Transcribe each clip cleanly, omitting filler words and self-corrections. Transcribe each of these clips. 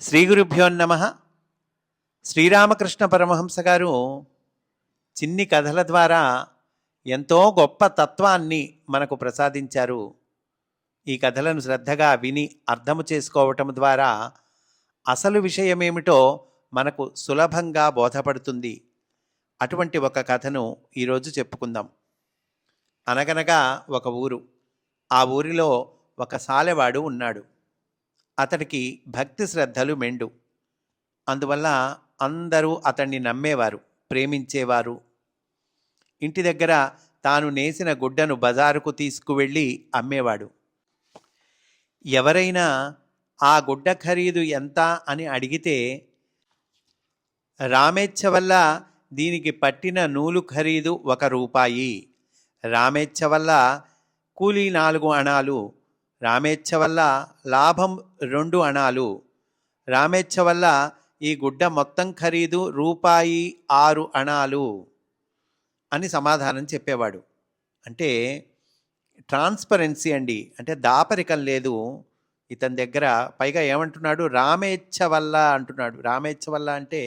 శ్రీ గురుభ్యో నమః. శ్రీరామకృష్ణ పరమహంస గారు చిన్ని కథల ద్వారా ఎంతో గొప్ప తత్వాన్ని మనకు ప్రసాదించారు. ఈ కథలను శ్రద్ధగా విని అర్థము చేసుకోవటం ద్వారా అసలు విషయమేమిటో మనకు సులభంగా బోధపడుతుంది. అటువంటి ఒక కథను ఈరోజు చెప్పుకుందాం. అనగనగా ఒక ఊరు. ఆ ఊరిలో ఒక సాలెవాడు ఉన్నాడు. అతడికి భక్తి శ్రద్ధలు మెండు. అందువల్ల అందరూ అతన్ని నమ్మేవారు, ప్రేమించేవారు. ఇంటి దగ్గర తాను నేసిన గుడ్డను బజారుకు తీసుకువెళ్ళి అమ్మేవాడు. ఎవరైనా ఆ గుడ్డ ఖరీదు ఎంత అని అడిగితే, రామేచ్ఛ వల్ల దీనికి పట్టిన నూలు ఖరీదు 1 రూపాయి, రామేచ్ఛ వల్ల కూలీ 4 అణాలు, రామేచ్ఛ వల్ల లాభం 2 అణాలు, రామేచ్ఛ వల్ల ఈ గుడ్డ మొత్తం ఖరీదు రూపాయి 6 అణాలు అని సమాధానం చెప్పేవాడు. అంటే ట్రాన్స్పరెన్సీ అండి, అంటే దాపరికం లేదు ఇతని దగ్గర. పైగా ఏమంటున్నాడు? రామేచ్ఛ వల్ల అంటున్నాడు. రామేచ్ఛ వల్ల అంటే,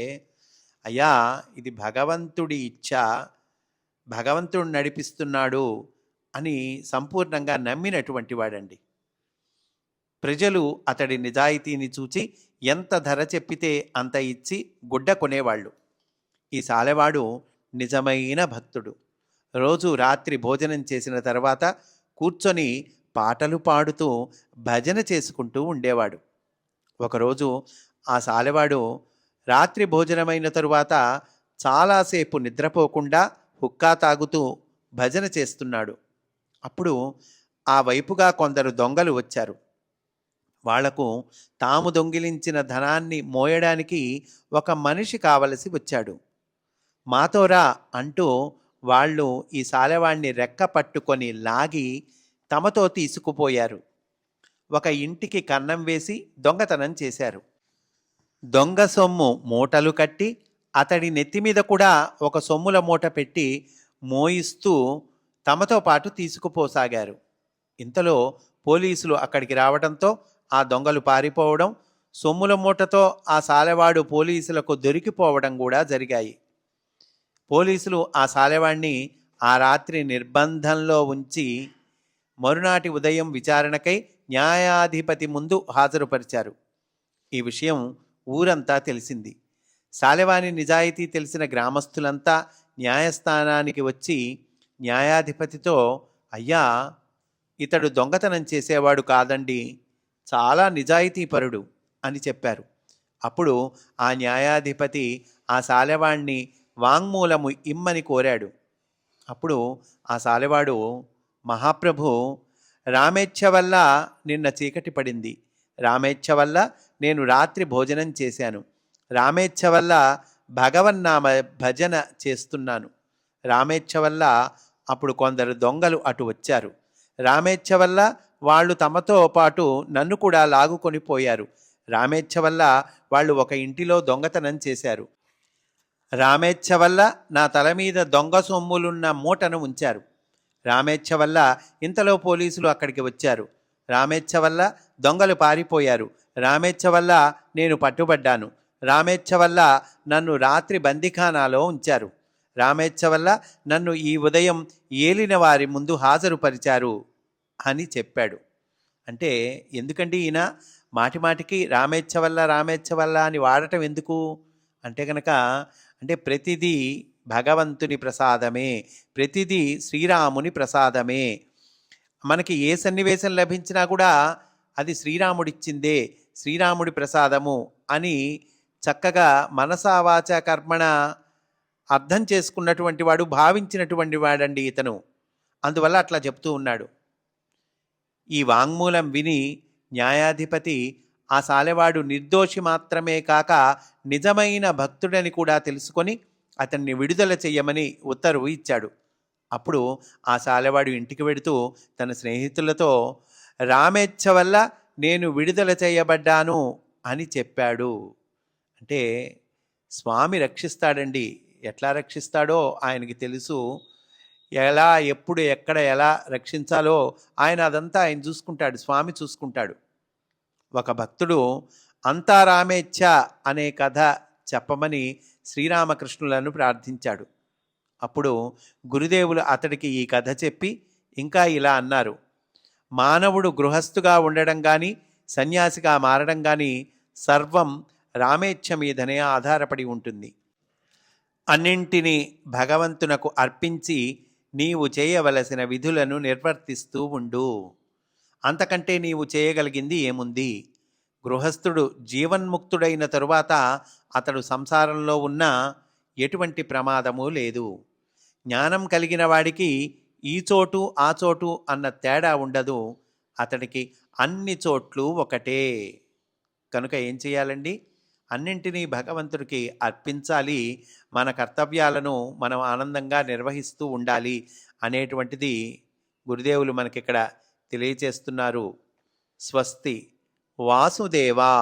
అయ్యా ఇది భగవంతుడి ఇచ్ఛ, భగవంతుడు నడిపిస్తున్నాడు అని సంపూర్ణంగా నమ్మినటువంటి వాడండి. ప్రజలు అతడి నిజాయితీని చూచి ఎంత ధర చెప్పితే అంత ఇచ్చి గుడ్డ కొనేవాళ్ళు. ఈ సాలెవాడు నిజమైన భక్తుడు. రోజు రాత్రి భోజనం చేసిన తర్వాత కూర్చొని పాటలు పాడుతూ భజన చేసుకుంటూ ఉండేవాడు. ఒకరోజు ఆ సాలెవాడు రాత్రి భోజనమైన తరువాత చాలాసేపు నిద్రపోకుండా హుక్కా తాగుతూ భజన చేస్తున్నాడు. అప్పుడు ఆ వైపుగా కొందరు దొంగలు వచ్చారు. వాళ్లకు తాము దొంగిలించిన ధనాన్ని మోయడానికి ఒక మనిషి కావలసి వచ్చాడు. మాతోరా అంటూ వాళ్ళు ఈ సాలెవాణ్ణి రెక్క పట్టుకొని లాగి తమతో తీసుకుపోయారు. ఒక ఇంటికి కన్నం వేసి దొంగతనం చేశారు. దొంగ సొమ్ము మూటలు కట్టి అతడి నెత్తిమీద కూడా ఒక సొమ్ముల మూట పెట్టి మోయిస్తూ తమతో పాటు తీసుకుపోసాగారు. ఇంతలో పోలీసులు అక్కడికి రావడంతో ఆ దొంగలు పారిపోవడం, సొమ్ముల మూటతో ఆ సాలెవాడు పోలీసులకు దొరికిపోవడం కూడా జరిగాయి. పోలీసులు ఆ సాలెవాణ్ణి ఆ రాత్రి నిర్బంధంలో ఉంచి మరునాటి ఉదయం విచారణకై న్యాయాధిపతి ముందు హాజరుపరిచారు. ఈ విషయం ఊరంతా తెలిసింది. సాలెవాని నిజాయితీ తెలిసిన గ్రామస్తులంతా న్యాయస్థానానికి వచ్చి న్యాయాధిపతితో, అయ్యా ఇతడు దొంగతనం చేసేవాడు కాదండి, చాలా నిజాయితీపరుడు అని చెప్పారు. అప్పుడు ఆ న్యాయాధిపతి ఆ సాలెవాణ్ణి వాంగ్మూలము ఇమ్మని కోరాడు. అప్పుడు ఆ సాలెవాడు, మహాప్రభు, రామేచ్ఛ వల్ల నిన్న చీకటి పడింది, రామేచ్ఛ వల్ల నేను రాత్రి భోజనం చేశాను, రామేచ్ఛ వల్ల భగవన్నామ భజన చేస్తున్నాను, రామేచ్ఛ వల్ల అప్పుడు కొందరు దొంగలు అటు వచ్చారు, రామేచ్ఛ వల్ల వాళ్ళు తమతో పాటు నన్ను కూడా లాగుకొని పోయారు, రామేచ్ఛ వల్ల వాళ్ళు ఒక ఇంటిలో దొంగతనం చేశారు, రామేచ్ఛ వల్ల నా తల మీద దొంగ సొమ్ములున్న మూటను ఉంచారు, రామేచ్ఛ వల్ల ఇంతలో పోలీసులు అక్కడికి వచ్చారు, రామేచ్ఛ వల్ల దొంగలు పారిపోయారు, రామేచ్ఛ వల్ల నేను పట్టుబడ్డాను, రామేచ్ఛ వల్ల నన్ను రాత్రి బందిఖానాలో ఉంచారు, రామేచ్ఛ వల్ల నన్ను ఈ ఉదయం ఏలిన వారి ముందు హాజరుపరిచారు అని చెప్పాడు. అంటే ఎందుకండి ఈయన మాటిమాటికి రామేచ్ఛ వల్ల రామేచ్ఛ వల్ల అని వాడటం ఎందుకు అంటే కనుక, అంటే ప్రతిదీ భగవంతుని ప్రసాదమే, ప్రతిదీ శ్రీరాముని ప్రసాదమే. మనకి ఏ సన్నివేశం లభించినా కూడా అది శ్రీరాముడిచ్చిందే, శ్రీరాముడి ప్రసాదము అని చక్కగా మనసా వాచ కర్మణ అర్థం చేసుకున్నటువంటి వాడు, భావించినటువంటి వాడండి ఇతను. అందువల్ల అట్లా చెప్తూ ఉన్నాడు. ఈ వాంగ్మూలం విని న్యాయాధిపతి ఆ సాలెవాడు నిర్దోషి మాత్రమే కాక నిజమైన భక్తుడని కూడా తెలుసుకొని అతన్ని విడుదల చెయ్యమని ఉత్తర్వు ఇచ్చాడు. అప్పుడు ఆ సాలెవాడు ఇంటికి వెడుతూ తన స్నేహితులతో, రామేచ్ఛ వల్ల నేను విడుదల చేయబడ్డాను అని చెప్పాడు. అంటే స్వామి రక్షిస్తాడండి. ఎట్లా రక్షిస్తాడో ఆయనకి తెలుసు. ఎలా, ఎప్పుడు, ఎక్కడ, ఎలా రక్షించాలో ఆయన అదంతా ఆయన చూసుకుంటాడు, స్వామి చూసుకుంటాడు. ఒక భక్తుడు అంతా రామేచ్ఛ అనే కథ చెప్పమని శ్రీరామకృష్ణులను ప్రార్థించాడు. అప్పుడు గురుదేవులు అతడికి ఈ కథ చెప్పి ఇంకా ఇలా అన్నారు: మానవుడు గృహస్థుగా ఉండడం కానీ సన్యాసిగా మారడం కానీ సర్వం రామేచ్ఛ మీదనే ఆధారపడి ఉంటుంది. అన్నింటినీ భగవంతునకు అర్పించి నీవు చేయవలసిన విధులను నిర్వర్తిస్తూ ఉండు. అంతకంటే నీవు చేయగలిగింది ఏముంది? గృహస్థుడు జీవన్ముక్తుడైన తరువాత అతడు సంసారంలో ఉన్న ఎటువంటి ప్రమాదము లేదు. జ్ఞానం కలిగిన వాడికి ఈ చోటు ఆ చోటు అన్న తేడా ఉండదు. అతడికి అన్ని చోట్లు ఒకటే. కనుక ఏం చేయాలండి? అన్నింటినీ భగవంతుడికి అర్పించాలి. మన కర్తవ్యాలను మనం ఆనందంగా నిర్వహిస్తూ ఉండాలి అనేటువంటిది గురుదేవులు మనకిక్కడ తెలియచేస్తున్నారు. స్వస్తి. వాసుదేవా.